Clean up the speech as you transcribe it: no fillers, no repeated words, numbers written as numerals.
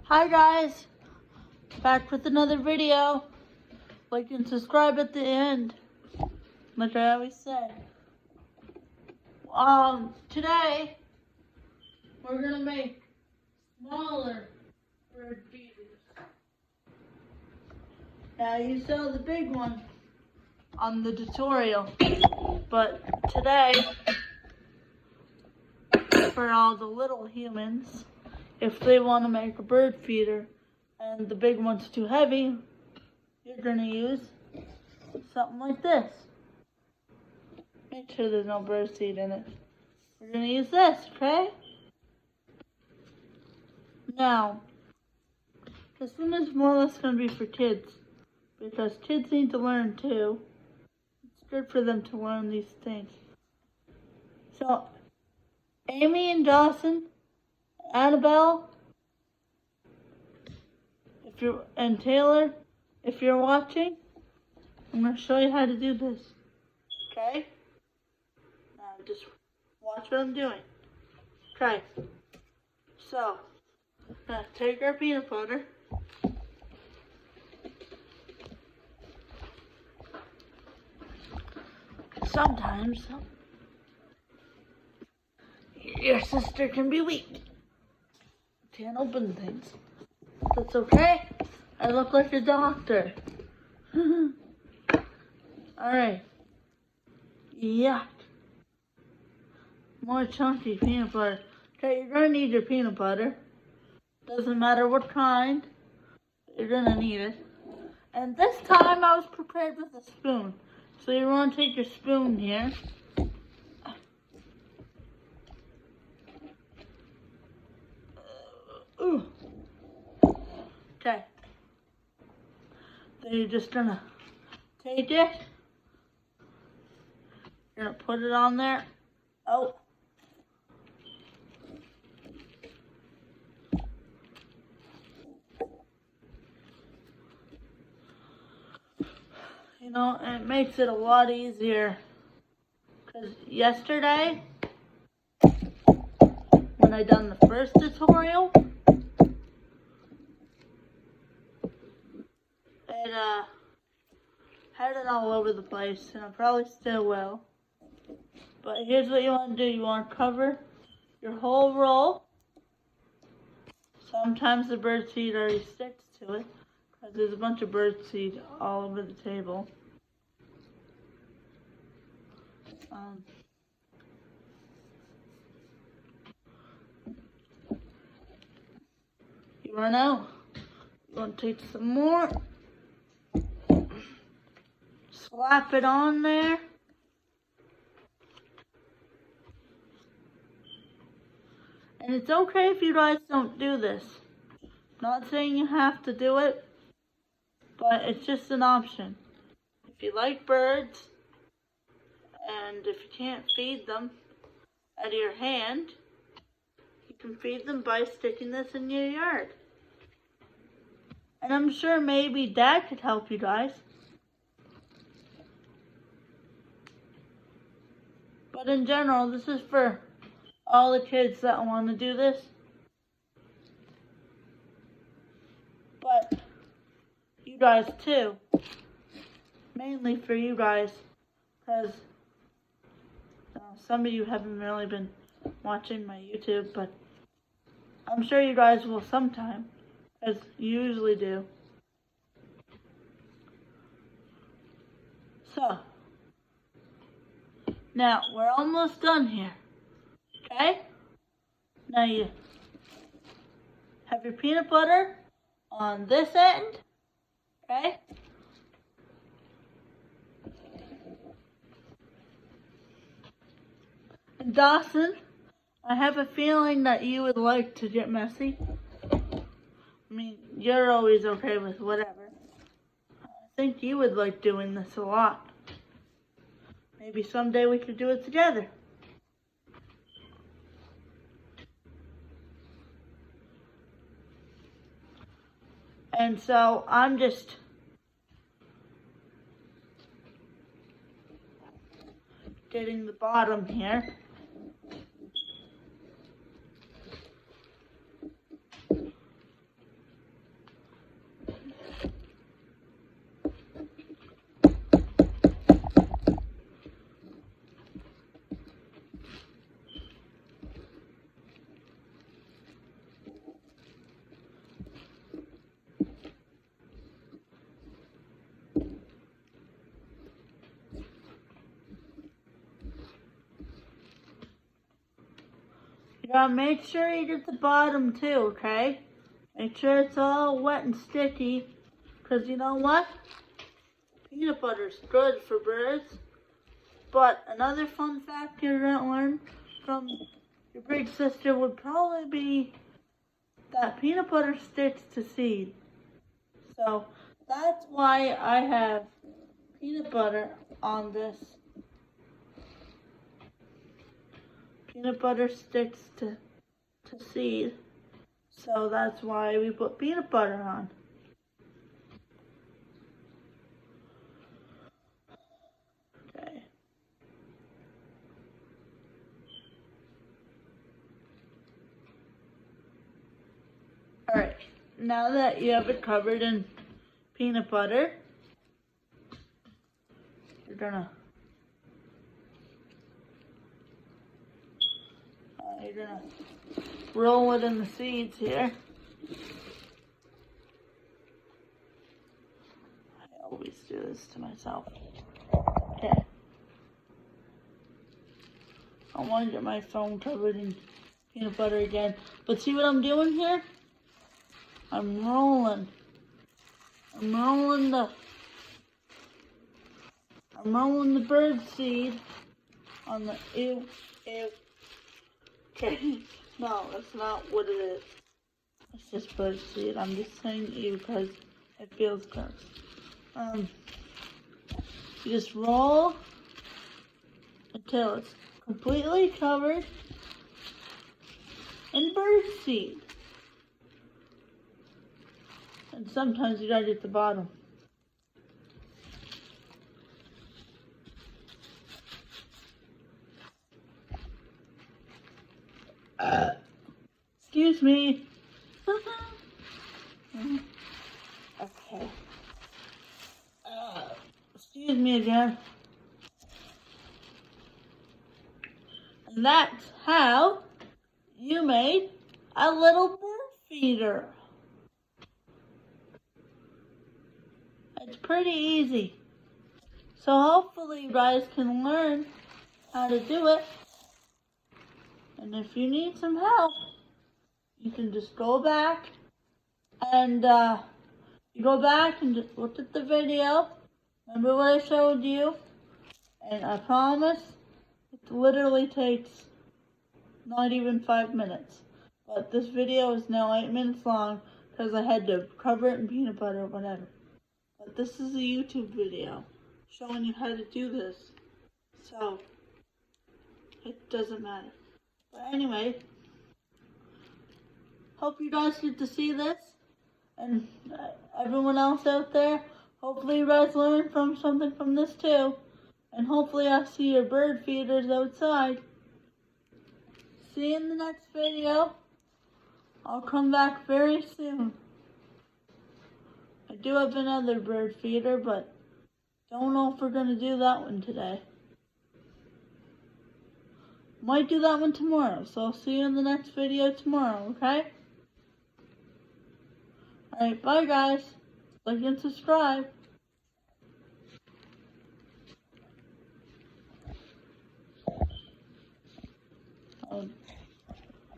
Hi guys, back with another video. Like and subscribe at the end, like I always say. Today we're gonna make smaller bird feeders. Now you saw the big one on the tutorial, but today for all the little humans, if they want to make a bird feeder and the big one's too heavy, you're gonna use something like this. Make sure there's no bird seed in it. We're gonna use this, okay? Now, this one is more or less gonna be for kids, because kids need to learn too. It's good for them to learn these things. So, Amy and Dawson, Annabelle, and Taylor, if you're watching, I'm gonna show you how to do this, okay? Now, just watch what I'm doing. Okay, so, take our peanut butter. Sometimes your sister can be weak. Can't open things. That's okay. I look like a doctor. Alright. Yuck. More chunky peanut butter. Okay, you're gonna need your peanut butter. Doesn't matter what kind. You're gonna need it. And this time I was prepared with a spoon. So you want to take your spoon here. Okay. Then you're just gonna take it. You're gonna put it on there. Oh. You know, it makes it a lot easier. Because yesterday, when I done the first tutorial, it had it all over the place, and I probably still will. But here's what you want to do. You want to cover your whole roll. Sometimes the bird seed already sticks to it, because there's a bunch of bird seed all over the table. You run out. You want to take some more. Slap it on there. And it's okay if you guys don't do this. Not saying you have to do it, but it's just an option. If you like birds, and if you can't feed them out of your hand, you can feed them by sticking this in your yard. And I'm sure maybe Dad could help you guys. But in general, this is for all the kids that want to do this. But you guys too. Mainly for you guys, because some of you haven't really been watching my YouTube, but I'm sure you guys will sometime, as you usually do. So, now we're almost done here, okay? Now you have your peanut butter on this end, okay? And Dawson, I have a feeling that you would like to get messy. I mean, you're always okay with whatever. I think you would like doing this a lot. Maybe someday we could do it together. And so I'm just getting the bottom here. gotta make sure you get the bottom too, okay? Make sure it's all wet and sticky, because you know what? Peanut butter's good for birds. But another fun fact you're gonna learn from your big sister would probably be that peanut butter sticks to seed. So that's why I have peanut butter on this. Peanut butter sticks to seed. So that's why we put peanut butter on. Okay. Alright, now that you have it covered in peanut butter, you're gonna roll it in the seeds here. I always do this to myself. Okay. I want to get my phone covered in peanut butter again. But see what I'm doing here? I'm rolling the bird seed on the, ew. Okay, no, that's not what it is. It's just bird seed. I'm just saying ew because it feels gross. You just roll until it's completely covered in bird seed. And sometimes you gotta get the bottom. Excuse me. Okay. Excuse me again. And that's how you made a little bird feeder. It's pretty easy. So hopefully you guys can learn how to do it. And if you need some help, you can just go back and you go back and just look at the video. Remember what I showed you? And I promise it literally takes not even 5 minutes. But this video is now 8 minutes long because I had to cover it in peanut butter or whatever. But this is a YouTube video showing you how to do this. So it doesn't matter. But anyway, hope you guys get to see this, and everyone else out there, hopefully you guys learn from something from this too, and hopefully I'll see your bird feeders outside. See you in the next video. I'll come back very soon. I do have another bird feeder, but don't know if we're going to do that one today. Might do that one tomorrow, so I'll see you in the next video tomorrow, okay? Alright, bye guys. Like and subscribe.